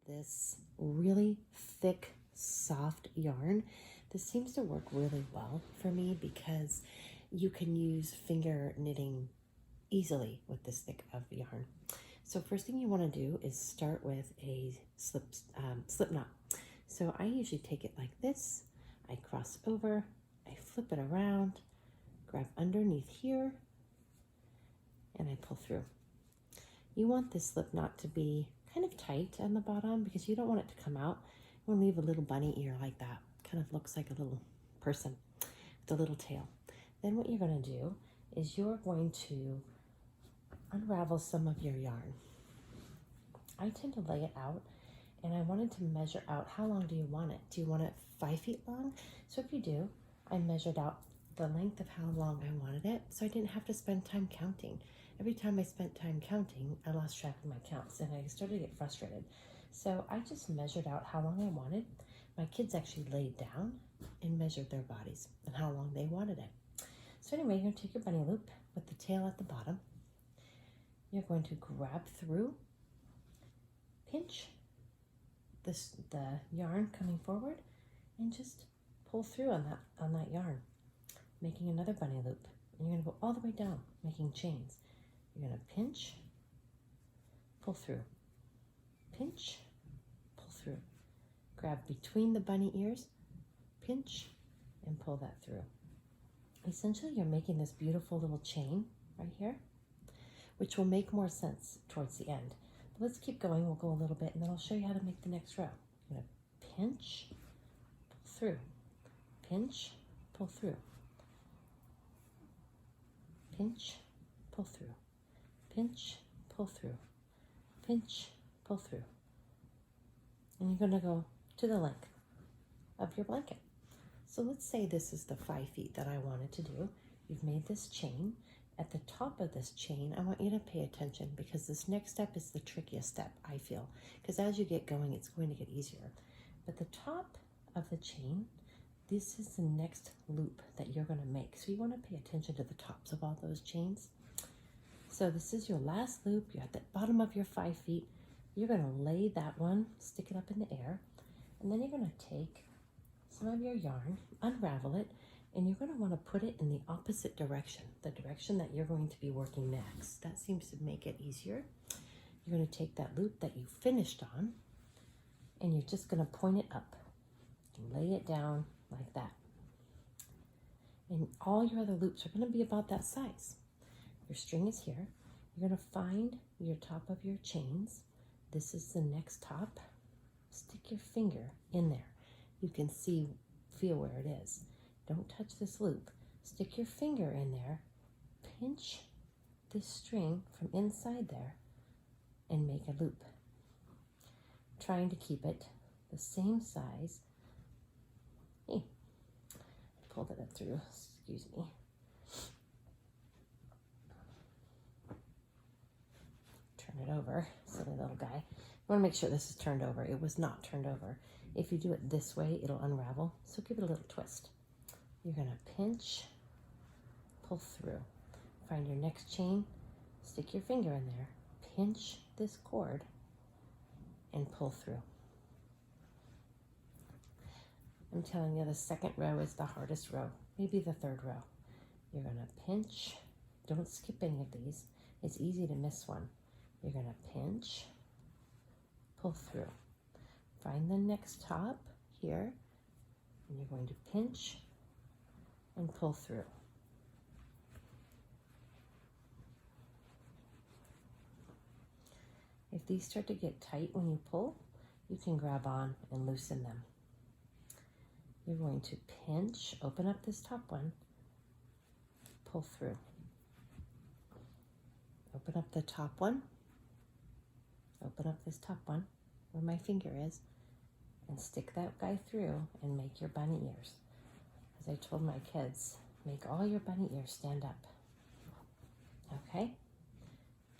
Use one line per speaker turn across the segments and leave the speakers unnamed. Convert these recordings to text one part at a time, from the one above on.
this really thick, soft yarn. This seems to work really well for me because you can use finger knitting easily with this thick of yarn. So first thing you want to do is start with a slip knot. So I usually take it like this. I cross over, I flip it around, grab underneath here, and I pull through. You want this slip knot to be kind of tight on the bottom because you don't want it to come out. You want to leave a little bunny ear like that. Kind of looks like a little person with a little tail. Then what you're going to do is you're going to unravel some of your yarn. I tend to lay it out, and I wanted to measure out how long do you want it. Do you want it 5 feet long? So if you do, I measured out the length of how long I wanted it, so I didn't have to spend time counting. Every time I spent time counting, I lost track of my counts, and I started to get frustrated. So I just measured out how long I wanted. My kids actually laid down and measured their bodies and how long they wanted it. So anyway, you're going to take your bunny loop with the tail at the bottom. You're going to grab through, pinch the yarn coming forward, and just pull through on that yarn, making another bunny loop. And you're going to go all the way down, making chains. You're going to pinch, pull through, pinch, pull through. Grab between the bunny ears, pinch, and pull that through. Essentially, you're making this beautiful little chain right here, which will make more sense towards the end. But let's keep going. We'll go a little bit, and then I'll show you how to make the next row. You're going to pinch, pull through, pinch, pull through, pinch, pull through, pinch, pull through, pinch, pull through. And you're going to go to the length of your blanket. So let's say this is the 5 feet that I wanted to do. You've made this chain. At the top of this chain, I want you to pay attention because this next step is the trickiest step, I feel, because as you get going, it's going to get easier. But the top of the chain, this is the next loop that you're going to make. So you want to pay attention to the tops of all those chains. So this is your last loop. You're at the bottom of your 5 feet. You're going to lay that one, stick it up in the air, and then you're going to take some of your yarn, unravel it, and you're going to want to put it in the opposite direction, the direction that you're going to be working next. That seems to make it easier. You're going to take that loop that you finished on, and you're just going to point it up and lay it down like that. And all your other loops are going to be about that size. Your string is here. You're going to find your top of your chains. This is the next top. Stick your finger in there. You can feel where it is. Don't touch this loop. Stick your finger in there, pinch this string from inside there, and make a loop. Trying to keep it the same size. Hey, pulled it up through, excuse me. Turn it over, silly little guy. You want to make sure this is turned over. It was not turned over. If you do it this way, it'll unravel, so give it a little twist. You're going to pinch, pull through. Find your next chain, stick your finger in there, pinch this cord, and pull through. I'm telling you, the second row is the hardest row, maybe the third row. You're going to pinch. Don't skip any of these. It's easy to miss one. You're going to pinch, pull through. Find the next top here, and you're going to pinch and pull through. If these start to get tight when you pull, you can grab on and loosen them. You're going to pinch, open up this top one, pull through. Open up the top one, open up this top one where my finger is, and stick that guy through and make your bunny ears. As I told my kids, make all your bunny ears stand up. Okay?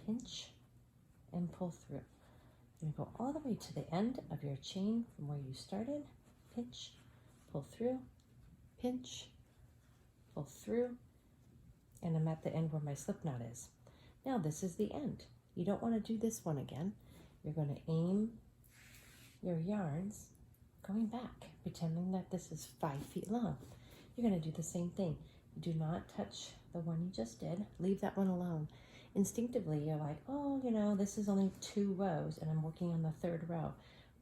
Pinch and pull through. You're going to go all the way to the end of your chain from where you started. Pinch, pull through, pinch, pull through, and I'm at the end where my slip knot is. Now this is the end. You don't want to do this one again. You're going to aim your yarns going back, pretending that this is 5 feet long. You're going to do the same thing. Do not touch the one you just did. Leave that one alone. Instinctively, you're like, oh, you know, this is only 2 rows and I'm working on the 3rd row.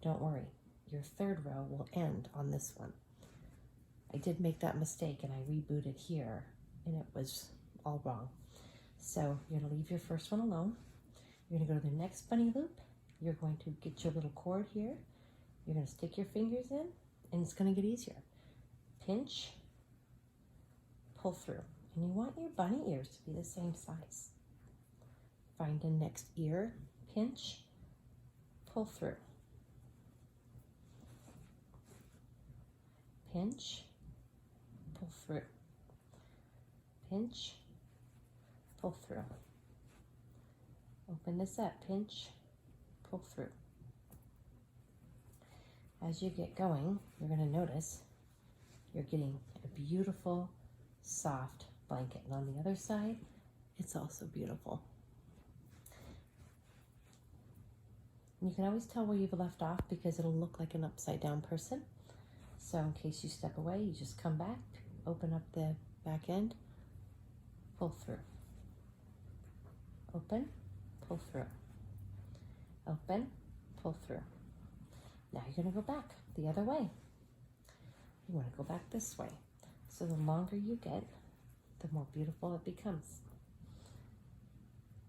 Don't worry. Your 3rd row will end on this one. I did make that mistake and I rebooted here and it was all wrong. So you're going to leave your first one alone. You're going to go to the next bunny loop. You're going to get your little cord here. You're going to stick your fingers in and it's going to get easier. Pinch, pull through. And you want your bunny ears to be the same size. Find the next ear, pinch, pull through. Pinch, pull through. Pinch, pull through. Open this up, pinch, pull through. As you get going, you're going to notice you're getting a beautiful, soft blanket. And on the other side, it's also beautiful. You can always tell where you've left off because it'll look like an upside down person. So in case you step away, you just come back, open up the back end, pull through. Open, pull through. Open, pull through. Now you're going to go back the other way. You want to go back this way. So the longer you get, the more beautiful it becomes.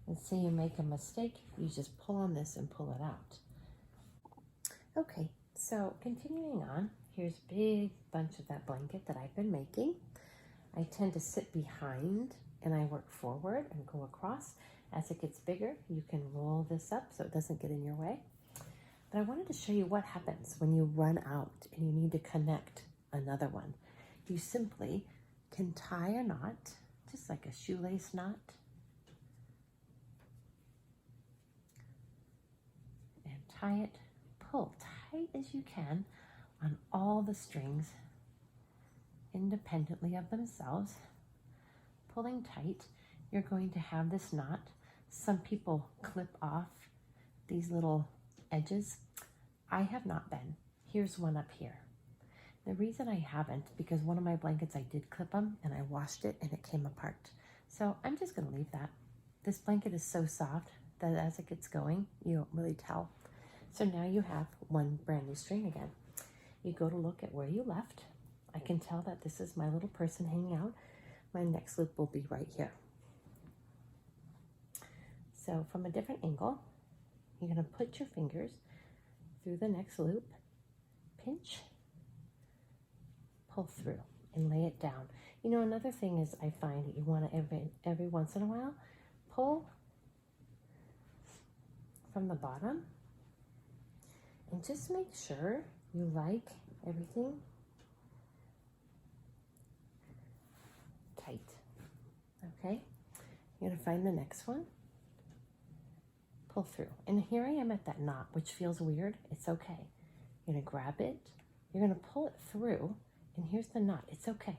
And say you make a mistake, you just pull on this and pull it out. Okay, so continuing on, here's a big bunch of that blanket that I've been making. I tend to sit behind and I work forward and go across. As it gets bigger, you can roll this up so it doesn't get in your way. But I wanted to show you what happens when you run out and you need to connect another one. You simply can tie a knot, just like a shoelace knot. And tie it, pull tight as you can on all the strings independently of themselves. Pulling tight, you're going to have this knot. Some people clip off these little edges. I have not been. Here's one up here. The reason I haven't, because one of my blankets I did clip them and I washed it and it came apart. So I'm just going to leave that. This blanket is so soft that as it gets going, you don't really tell. So now you have one brand new string again. You go to look at where you left. I can tell that this is my little person hanging out. My next loop will be right here. So from a different angle, you're going to put your fingers through the next loop, pinch, pull through, and lay it down. You know, another thing is I find that you want to every once in a while pull from the bottom and just make sure you like everything tight. Okay, you're going to find the next one. Pull through. And here I am at that knot, which feels weird. It's okay. You're going to grab it. You're going to pull it through. And here's the knot. It's okay.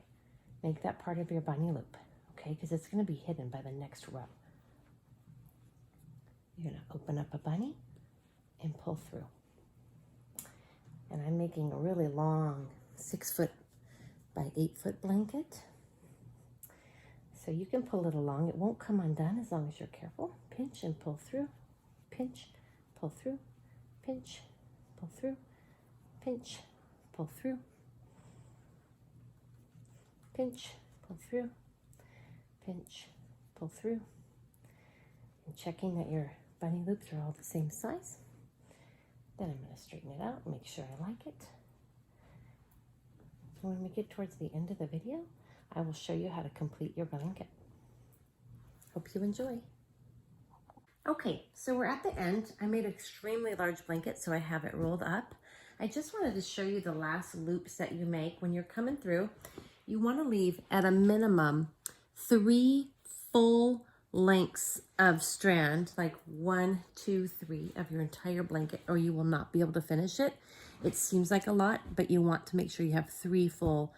Make that part of your bunny loop. Okay? Because it's going to be hidden by the next row. You're going to open up a bunny and pull through. And I'm making a really long 6 foot by 8 foot blanket. So you can pull it along. It won't come undone as long as you're careful. Pinch and pull through. Pinch, pull through, pinch, pull through, pinch, pull through, pinch, pull through, pinch, pull through. And checking that your bunny loops are all the same size. Then I'm going to straighten it out and make sure I like it. When we get towards the end of the video, I will show you how to complete your blanket. Hope you enjoy. Okay, so we're at the end. I made an extremely large blanket, so I have it rolled up. I just wanted to show you the last loops that you make. When you're coming through, you want to leave at a minimum 3 full lengths of strand, like 1, 2, 3 of your entire blanket, or you will not be able to finish it. It seems like a lot, but you want to make sure you have 3 full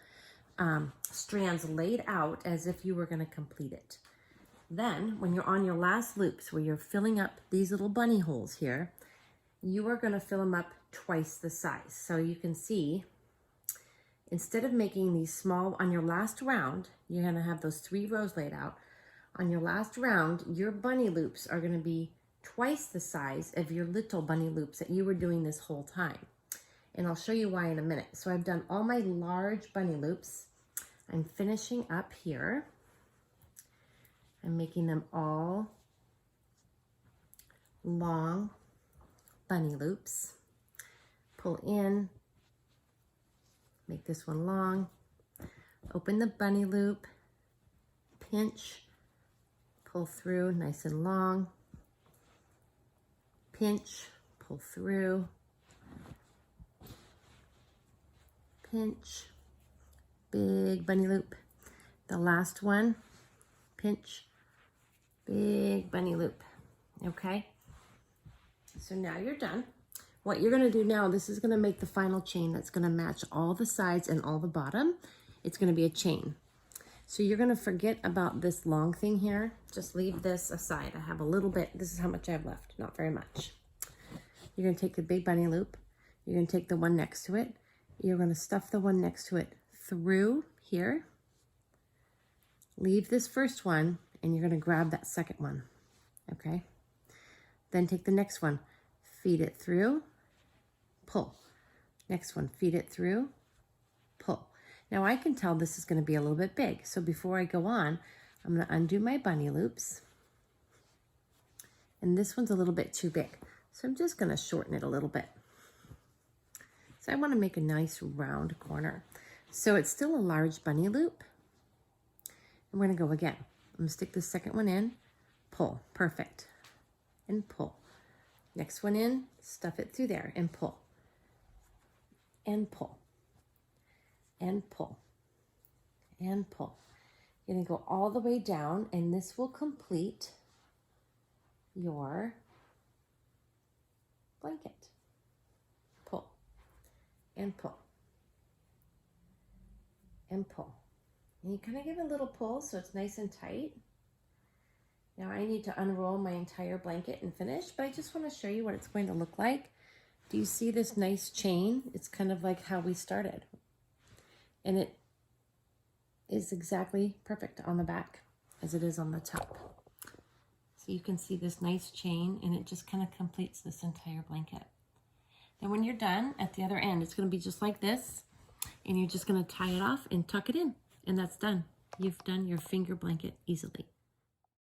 strands laid out as if you were going to complete it. Then, when you're on your last loops where you're filling up these little bunny holes here, you are going to fill them up twice the size. So you can see, instead of making these small, on your last round, you're gonna have those 3 rows laid out. On your last round, your bunny loops are gonna be twice the size of your little bunny loops that you were doing this whole time. And I'll show you why in a minute. So I've done all my large bunny loops. I'm finishing up here. I'm making them all long bunny loops. Pull in, make this one long, open the bunny loop, pinch, pull through nice and long, pinch, pull through, pinch, big bunny loop. The last one, pinch, big bunny loop. Okay, so now you're done. What you're gonna do now, this is gonna make the final chain that's gonna match all the sides and all the bottom. It's gonna be a chain. So you're gonna forget about this long thing here. Just leave this aside. I have a little bit, this is how much I have left, not very much. You're gonna take the big bunny loop. You're gonna take the one next to it. You're gonna stuff the one next to it through here. Leave this first one and you're gonna grab that second one, okay? Then take the next one, feed it through, pull. Next one, feed it through, pull. Now I can tell this is gonna be a little bit big. So before I go on, I'm gonna undo my bunny loops. And this one's a little bit too big. So I'm just gonna shorten it a little bit. So I wanna make a nice round corner. So it's still a large bunny loop. And we're gonna go again. I'm gonna stick the second one in, pull, perfect, and pull. Next one in, stuff it through there and pull, and pull, and pull, and pull. You're gonna go all the way down and this will complete your blanket. Pull, and pull, and pull. And you kind of give it a little pull so it's nice and tight. Now I need to unroll my entire blanket and finish, but I just want to show you what it's going to look like. Do you see this nice chain? It's kind of like how we started. And it is exactly perfect on the back as it is on the top. So you can see this nice chain and it just kind of completes this entire blanket. Then when you're done at the other end, it's going to be just like this. And you're just going to tie it off and tuck it in. And that's done. You've done your finger blanket easily.